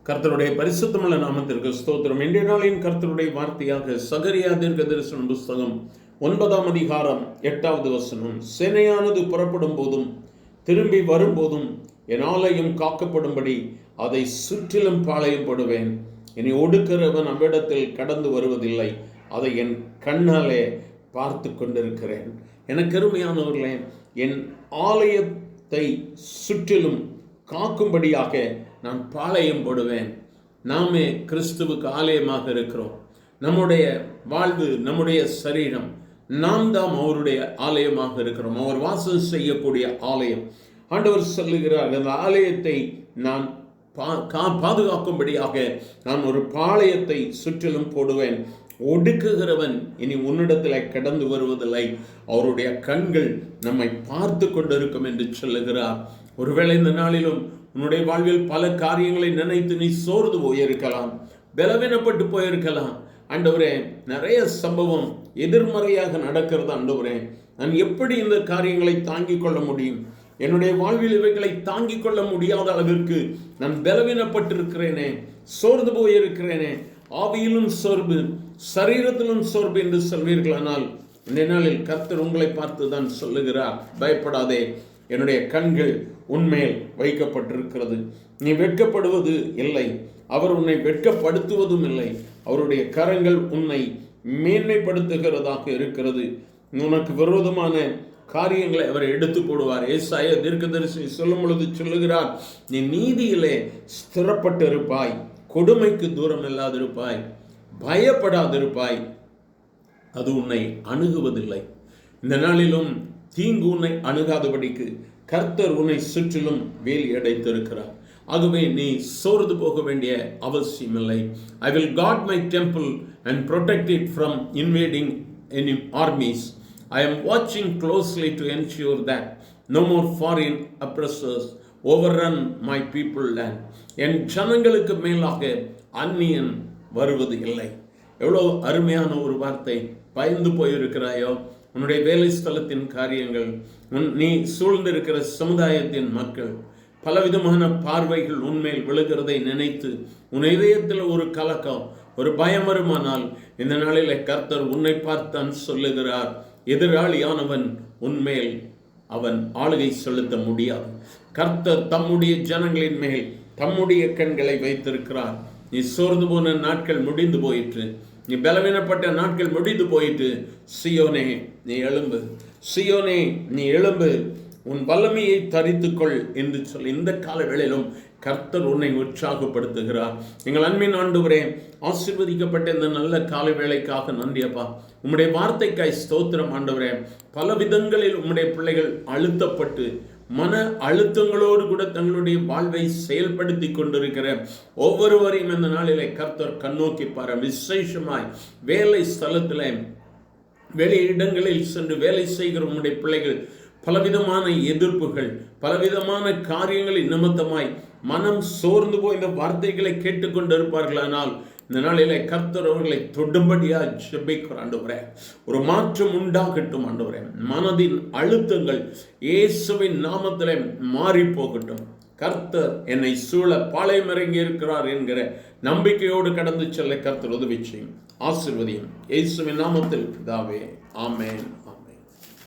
கர்த்தருடைய பரிசுத்தமுள்ள நாமத்திற்கு ஸ்தோத்திரம். இன்றைய நாளின் கர்த்தருடைய வார்த்தையாக சகரியா தீர்க்கதரிசன புஸ்தகம் 9ஆம் அதிகாரம் 8வது வசனம். சேனையானது புறப்படும் போதும் திரும்பி வரும்போதும் என் ஆலயம் காக்கப்படும்படி அதை சுற்றிலும் பாளையம் போடுவேன். இனி ஒடுக்கிறவன் அவ்விடத்தில் கடந்து வருவதில்லை. அதை என் கண்ணாலே பார்த்து கொண்டிருக்கிறேன். எனக்கு அருமையானவர்களே, என் ஆலயத்தை சுற்றிலும் காக்கும்படியாக நான் பாளையம் போடுவேன். நாமே கிறிஸ்துவுக்கு ஆலயமாக இருக்கிறோம். நம்முடைய வாழ்வு, நம்முடைய சரீரம், நாம் தாம் அவருடைய ஆலயமாக இருக்கிறோம். அவர் வாசம் செய்யக்கூடிய ஆலயம். ஆண்டவர் சொல்லுகிறார், அந்த ஆலயத்தை நான் பாதுகாக்கும்படியாக நான் ஒரு பாளையத்தை சுற்றிலும் போடுவேன். ஒடுக்குகிறவன் இனி உன்னிடத்தில் கடந்து வருவதில்லை. அவருடைய கண்கள் நம்மை பார்த்து கொண்டிருக்கும் என்று சொல்லுகிறார். ஒருவேளை இந்த நாளிலும் உன்னுடைய வாழ்வில் பல காரியங்களை நினைத்து நீ சோர்ந்து போயிருக்கலாம், பலவீனப்பட்டு போயிருக்கலாம். ஆண்டவரே, நிறைய சம்பவம் எதிர்மறையாக நடக்கிறது. ஆண்டவரே, நான் எப்படி இந்த காரியங்களை தாங்கிக் கொள்ள முடியும்? என்னுடைய வாழ்வில் இவைகளை தாங்கிக் கொள்ள முடியாத அளவிற்கு நான் பலவீனப்பட்டிருக்கிறேனே, சோர்ந்து போயிருக்கிறேனே. ஆவியிலும் சோர்வு, சரீரத்திலும் சோர்வு என்று சொல்வீர்களானால், இந்த நாளில் கர்த்தர் உங்களை பார்த்து தான் சொல்லுகிறார், பயப்படாதே, என்னுடைய கண்கள் உன்மேல் வைக்கப்பட்டிருக்கிறது. நீ வெட்கப்படுவது இல்லை, அவர் உன்னை வெட்கப்படுத்துவதும் இல்லை. அவருடைய கரங்கள் உன்னை மேன்மைப்படுத்துகிறதாக இருக்கிறது. உனக்கு விரோதமான காரியங்களை அவர் எடுத்து போடுவார். ஏசாயா தீர்க்கதரிசி சொல்லும் பொழுது சொல்லுகிறார், நீ நீதியிலே ஸ்திரப்பட்டிருப்பாய், கொடுமைக்கு தூரம் இல்லாதிருப்பாய், பயப்படாதிருப்பாய், அது உன்னை அணுகுவதில்லை. இந்த நாளிலும் தீங்கு உன்னை அணுகாதபடிக்கு கர்த்தர் உன்னை சுற்றிலும் வேலி அடைத்திருக்கிறார். ஆகவே நீ சோர்ந்து போக வேண்டிய அவசியமில்லை. I will guard my temple and protect it from invading any armies. I am watching closely to ensure that no more foreign oppressors overrun my people land. என் ஜனங்களுக்கு மேலாக அந்நியன் வருவது இல்லை. எவ்வளோ அருமையான ஒரு வார்த்தை. பயந்து போயிருக்கிறாயோ? உன்னுடைய வேலை ஸ்தலத்தின் காரியங்கள், நீ சூழ்ந்திருக்கிற சமுதாயத்தின் மக்கள், பலவிதமான பார்வைகள் உன்மேல் விழுகிறதை நினைத்து உன் இதயத்தில் ஒரு கலக்கம், ஒரு பயம் வருமானால், இந்த நாளில் கர்த்தர் உன்னை பார்த்தான் சொல்லுகிறார், எதிராளியானவன் உன்மேல் அவன் ஆளுகை செலுத்த முடியாது. கர்த்தர் தம்முடைய ஜனங்களின் மேல் தம்முடைய கண்களை வைத்திருக்கிறார். நீ சோர்ந்து போன நாட்கள் முடிந்து போயிற்று. நீ பலவீனப்பட்ட நாட்கள் முடிந்து போயிட்டு, சீயோனே நீ எழும்பு, சீயோனே நீ எழும்பு, உன் வல்லமையை தரித்துக்கொள் என்று சொல்லி இந்த கால வேளையிலும் கர்த்தர் உன்னை உற்சாகப்படுத்துகிறார். எங்கள் அன்பின் ஆண்டவரே, ஆசீர்வதிக்கப்பட்ட இந்த நல்ல கால வேளைக்காக நன்றி அப்பா. உம்முடைய வார்த்தைக்காய் ஸ்தோத்திரம் ஆண்டவரே. பல விதங்களில் உம்முடைய பிள்ளைகள் அழுத்தப்பட்டு மன அழுத்தங்களோடு கூட தங்களுடைய வாழ்வை செயல்படுத்தி கொண்டிருக்கிற ஒவ்வொருவரையும் இந்த நாளிலே கர்த்தர் கண்ணோக்கி பார. விசேஷமாய் வேலை ஸ்தலத்தில், வெளி இடங்களில் சென்று வேலை செய்கிற உம்முடைய பிள்ளைகள் பலவிதமான எதிர்ப்புகள், பலவிதமான காரியங்களின் நிமித்தமாய் மனம் சோர்ந்து போய் இந்த வார்த்தைகளை கேட்டுக்கொண்டு இருப்பார்களானால், இந்த நாளிலே கர்த்தர் அவர்களை தொடும்படியா ஜெபிக்கிறோம் ஆண்டவரே. ஒரு மாற்றம் உண்டாகட்டும் ஆண்டவரே. மனதின் அழுத்தங்கள் இயேசுவின் நாமத்திலே மாறி போகட்டும். கர்த்தர் என்னை சூழ பாளையம் இறங்கி இருக்கிறார் என்கிற நம்பிக்கையோடு கடந்து செல்ல கர்த்தர் உதவி செய்யும். ஆசீர்வதியும். இயேசுவின் நாமத்தில் பிதாவே, ஆமென்.